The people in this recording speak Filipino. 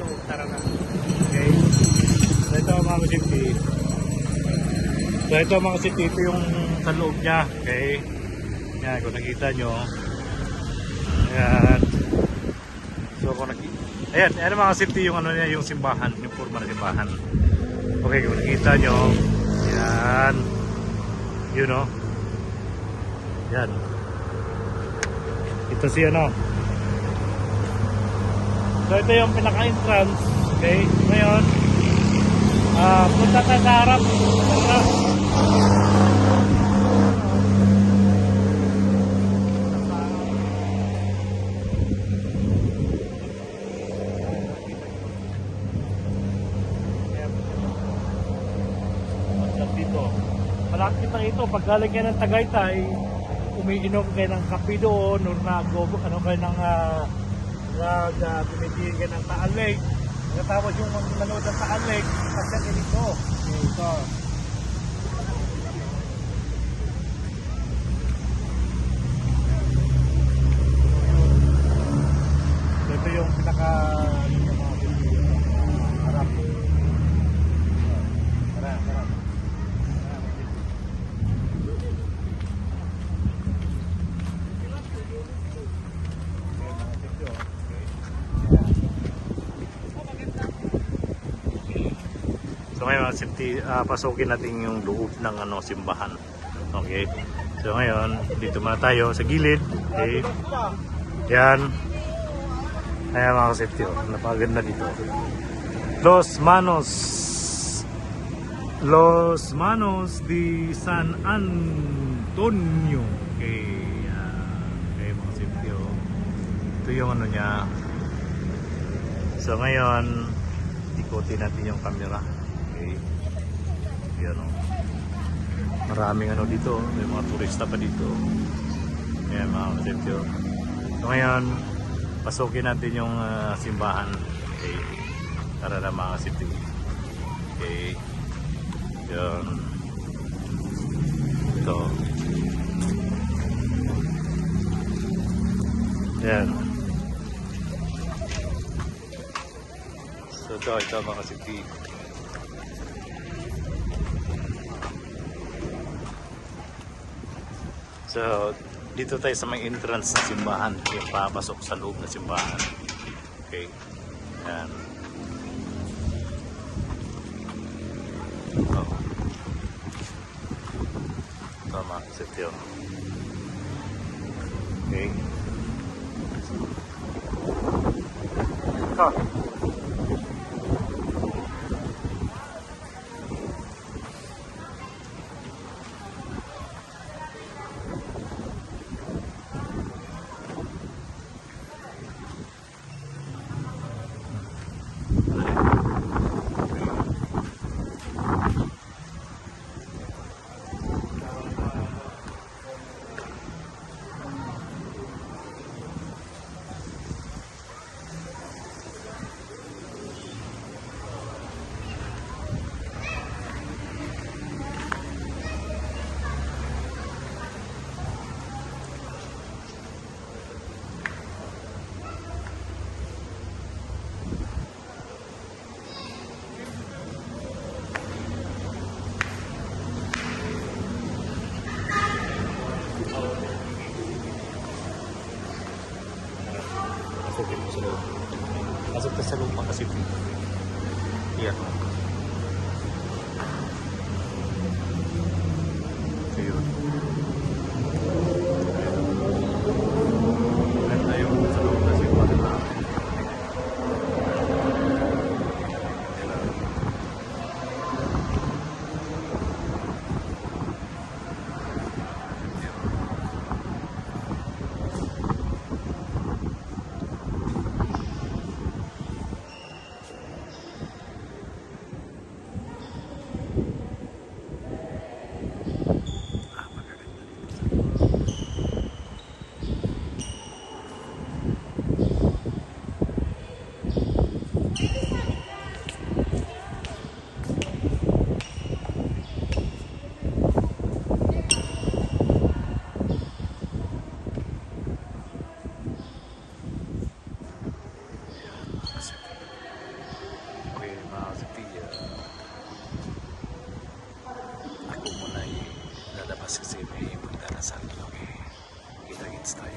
loob. Tara na. Okay. So ito mga kasipti. So ito mga kasipti, ito yung sa loob niya. Okay. Yan, kung nakita nyo. Ayan. So kung nakita. Ayan, ayan mga kasipti yung ano niya, yung simbahan. Yung forma ng simbahan. Okay, kung nakita nyo. Ayan. Yun o. Yan. Ito si ano. So ito yung pinaka-entrance. Okay. Ngayon, punta tayo sa harap. Tara. Dito. Malapit na ito. Pag galing kayo ng Tagaytay, umiinom kayo ng kape doon or ano kayo ng tumitigil kayo ng Taal Lake. Pagkatapos yung manood ng Taal Lake, pasya kayo dito. Ito. Ito yung pinaka harap. Tara. So ngayon, pasukin natin yung loob ng simbahan. Okay. So ngayon, dito muna tayo sa gilid. Okay. Yan. Ayan mga kasipti. Napaganda dito. Los Manos de San Antonio. Okay. Okay mga kasipti. Ito yung ano niya. So ngayon, ikutin natin yung camera. Okay. Yan o. Maraming ano dito. May mga turista pa dito. Ayan mga kasipyo. So ngayon, pasukin natin yung simbahan. Okay. Tara na mga kasipyo. Okay. Yan. Ito. Yan. So ito mga kasipyo. So, dito tayo sa may entrance ng simbahan. Yung papasok sa loob ng simbahan. Okay. Yan. Oh. Tama. Set yun. Okay. Oh. Pasukin mo sa loob. Pasok ka sa loob mga kasipti. Yan. So yun. Ganda yung sa loob na simbahan na. labas kasi may magdarasal. Okay. Kita-kits tayo.